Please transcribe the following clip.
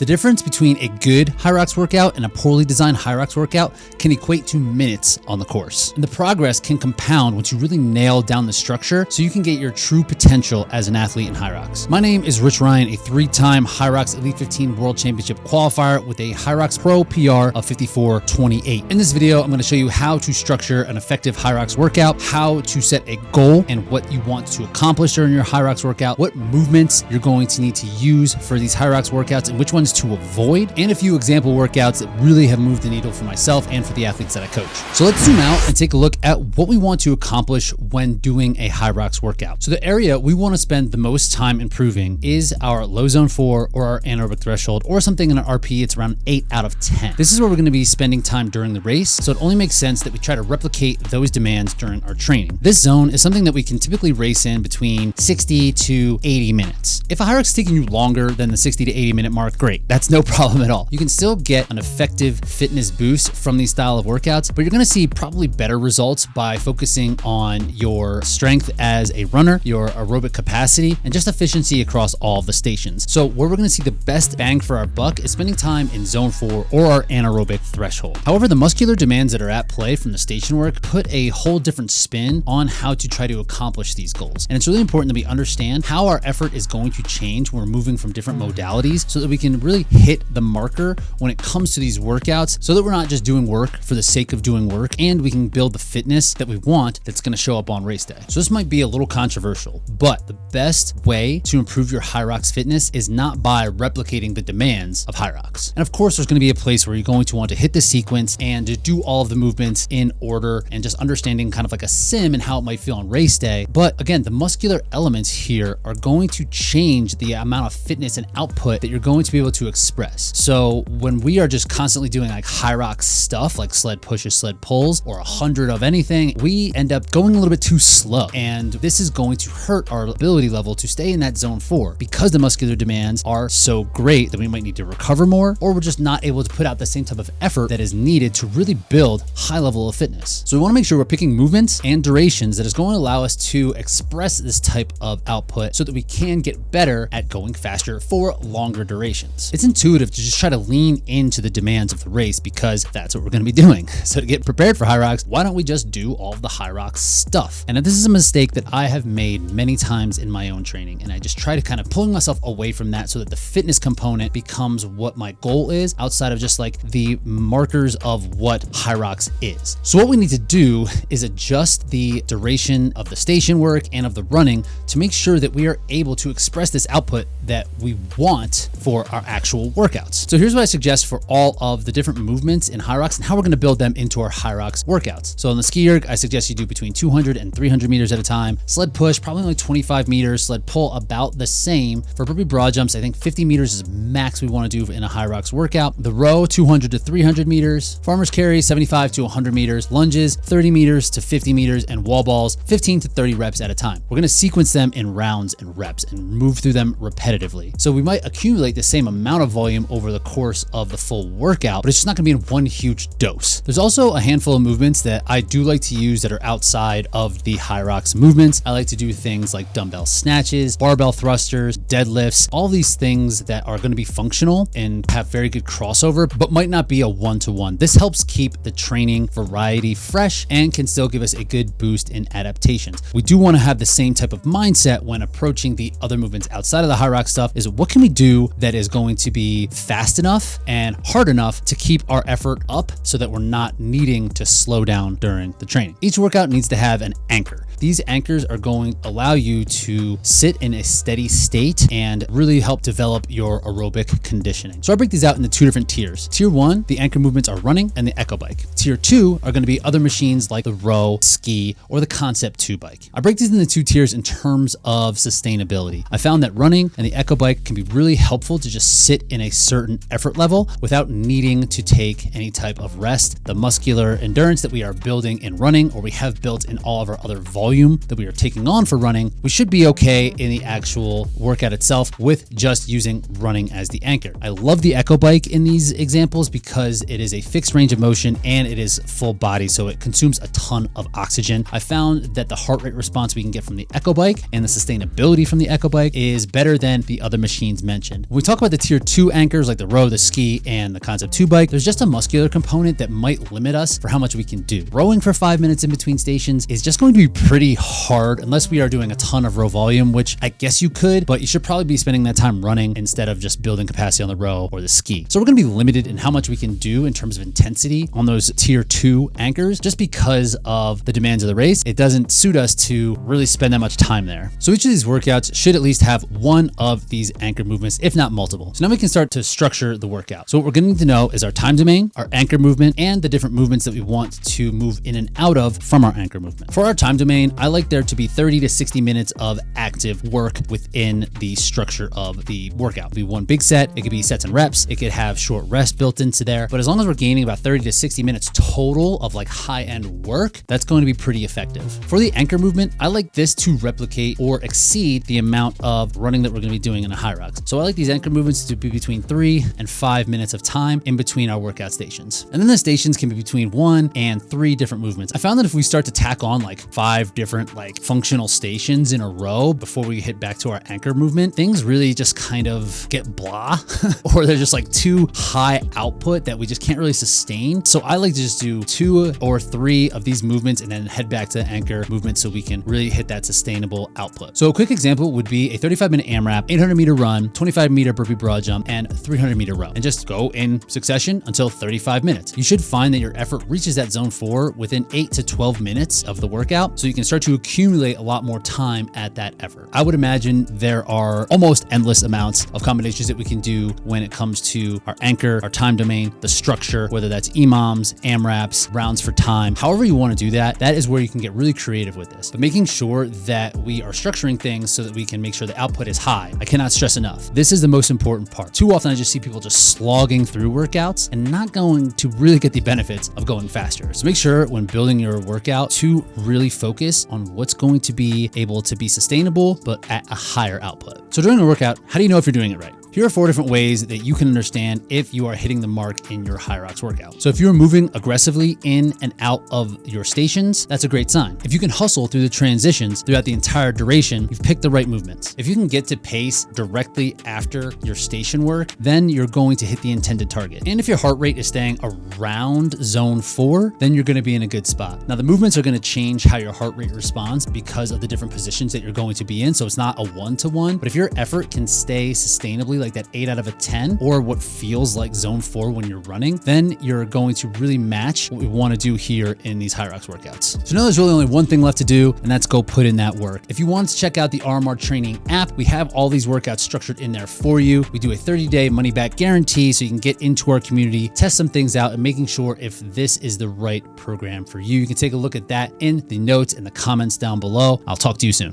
The difference between a good HYROX workout and a poorly designed HYROX workout can equate to minutes on the course. And the progress can compound once you really nail down the structure so you can get your true potential as an athlete in HYROX. My name is Rich Ryan, a 3-time HYROX Elite 15 World Championship qualifier with a HYROX Pro PR of 54:28. In this video, I'm going to show you how to structure an effective HYROX workout, how to set a goal and what you want to accomplish during your HYROX workout, what movements you're going to need to use for these HYROX workouts and which ones to avoid, and a few example workouts that really have moved the needle for myself and for the athletes that I coach. So let's zoom out and take a look at what we want to accomplish when doing a HYROX workout. So the area we want to spend the most time improving is our low zone 4 or our anaerobic threshold, or something in an RP, it's around 8 out of 10. This is where we're going to be spending time during the race, so it only makes sense that we try to replicate those demands during our training. This zone is something that we can typically race in between 60 to 80 minutes. If a HYROX is taking you longer than the 60 to 80 minute mark, great. That's no problem at all. You can still get an effective fitness boost from these style of workouts, but you're going to see probably better results by focusing on your strength as a runner, your aerobic capacity, and just efficiency across all of the stations. So where we're going to see the best bang for our buck is spending time in zone 4 or our anaerobic threshold. However, the muscular demands that are at play from the station work put a whole different spin on how to try to accomplish these goals. And it's really important that we understand how our effort is going to change when we're moving from different modalities so that we can really hit the marker when it comes to these workouts, so that we're not just doing work for the sake of doing work, and we can build the fitness that we want that's going to show up on race day. So this might be a little controversial, but the best way to improve your HYROX fitness is not by replicating the demands of HYROX. And of course, there's going to be a place where you're going to want to hit the sequence and to do all of the movements in order and just understanding kind of like a sim and how it might feel on race day. But again, the muscular elements here are going to change the amount of fitness and output that you're going to be able to express. So when we are just constantly doing like HYROX stuff, like sled pushes, sled pulls, or 100 of anything, we end up going a little bit too slow. And this is going to hurt our ability level to stay in that zone 4 because the muscular demands are so great that we might need to recover more, or we're just not able to put out the same type of effort that is needed to really build high level of fitness. So we want to make sure we're picking movements and durations that is going to allow us to express this type of output so that we can get better at going faster for longer durations. It's intuitive to just try to lean into the demands of the race because that's what we're going to be doing. So to get prepared for HYROX, why don't we just do all of the HYROX stuff? And this is a mistake that I have made many times in my own training, and I just try to kind of pulling myself away from that so that the fitness component becomes what my goal is outside of just like the markers of what HYROX is. So what we need to do is adjust the duration of the station work and of the running to make sure that we are able to express this output that we want for our actual workouts. So here's what I suggest for all of the different movements in HYROX and how we're going to build them into our HYROX workouts. So on the ski erg, I suggest you do between 200 and 300 meters at a time. Sled push, probably only 25 meters. Sled pull, about the same. For burpee broad jumps, I think 50 meters is max we want to do in a HYROX workout. The row, 200 to 300 meters. Farmer's carry, 75 to 100 meters. Lunges, 30 meters to 50 meters. And wall balls, 15 to 30 reps at a time. We're going to sequence them in rounds and reps and move through them repetitively. So we might accumulate the same amount of volume over the course of the full workout, but it's just not going to be in one huge dose. There's also a handful of movements that I do like to use that are outside of the HYROX movements. I like to do things like dumbbell snatches, barbell thrusters, deadlifts, all these things that are going to be functional and have very good crossover, but might not be a one-to-one. This helps keep the training variety fresh and can still give us a good boost in adaptations. We do want to have the same type of mindset when approaching the other movements outside of the HYROX stuff. Is what can we do that is going to be fast enough and hard enough to keep our effort up so that we're not needing to slow down during the training. Each workout needs to have an anchor. These anchors are going to allow you to sit in a steady state and really help develop your aerobic conditioning. So I break these out into 2 different tiers. Tier 1, the anchor movements are running and the echo bike. Tier 2 are going to be other machines like the row, ski, or the Concept 2 bike. I break these into 2 tiers in terms of sustainability. I found that running and the echo bike can be really helpful to just sit in a certain effort level without needing to take any type of rest. The muscular endurance that we are building in running, or we have built in all of our other volume volume that we are taking on for running, we should be okay in the actual workout itself with just using running as the anchor. I love the Echo Bike in these examples because it is a fixed range of motion and it is full body, so it consumes a ton of oxygen. I found that the heart rate response we can get from the Echo Bike and the sustainability from the Echo Bike is better than the other machines mentioned. When we talk about the tier 2 anchors like the Row, the Ski, and the Concept 2 bike, there's just a muscular component that might limit us for how much we can do. Rowing for 5 minutes in between stations is just going to be pretty hard unless we are doing a ton of row volume, which I guess you could, but you should probably be spending that time running instead of just building capacity on the row or the ski. So we're going to be limited in how much we can do in terms of intensity on those tier 2 anchors just because of the demands of the race. It doesn't suit us to really spend that much time there. So each of these workouts should at least have one of these anchor movements, if not multiple. So now we can start to structure the workout. So what we're going to need to know is our time domain, our anchor movement, and the different movements that we want to move in and out of from our anchor movement. For our time domain, I like there to be 30 to 60 minutes of active work within the structure of the workout. It could be one big set, it could be sets and reps, it could have short rest built into there, but as long as we're gaining about 30 to 60 minutes total of like high-end work, that's going to be pretty effective. For the anchor movement, I like this to replicate or exceed the amount of running that we're going to be doing in a HYROX. So I like these anchor movements to be between 3 and 5 minutes of time in between our workout stations. And then the stations can be between 1 and 3 different movements. I found that if we start to tack on like 5 different like functional stations in a row before we hit back to our anchor movement, things really just kind of get blah or they're just like too high output that we just can't really sustain. So I like to just do 2 or 3 of these movements and then head back to the anchor movement so we can really hit that sustainable output. So a quick example would be a 35-minute AMRAP, 800-meter run, 25-meter burpee broad jump, and 300-meter row, and just go in succession until 35 minutes. You should find that your effort reaches that zone 4 within 8 to 12 minutes of the workout, so you can start to accumulate a lot more time at that effort. I would imagine there are almost endless amounts of combinations that we can do when it comes to our anchor, our time domain, the structure, whether that's EMOMs, AMRAPs, rounds for time, however you want to do that, that is where you can get really creative with this. But making sure that we are structuring things so that we can make sure the output is high. I cannot stress enough. This is the most important part. Too often I just see people just slogging through workouts and not going to really get the benefits of going faster. So make sure when building your workout to really focus on what's going to be able to be sustainable, but at a higher output. So during a workout, how do you know if you're doing it right? Here are 4 different ways that you can understand if you are hitting the mark in your HYROX workout. So if you're moving aggressively in and out of your stations, that's a great sign. If you can hustle through the transitions throughout the entire duration, you've picked the right movements. If you can get to pace directly after your station work, then you're going to hit the intended target. And if your heart rate is staying around zone 4, then you're going to be in a good spot. Now the movements are going to change how your heart rate responds because of the different positions that you're going to be in. So it's not a 1-to-1, but if your effort can stay sustainably like that 8 out of a 10 or what feels like zone 4 when you're running, then you're going to really match what we want to do here in these HYROX workouts. So now there's really only one thing left to do, and that's go put in that work. If you want to check out the RMR Training app, we have all these workouts structured in there for you. We do a 30-day money-back guarantee so you can get into our community, test some things out, and making sure if this is the right program for you. You can take a look at that in the notes and the comments down below. I'll talk to you soon.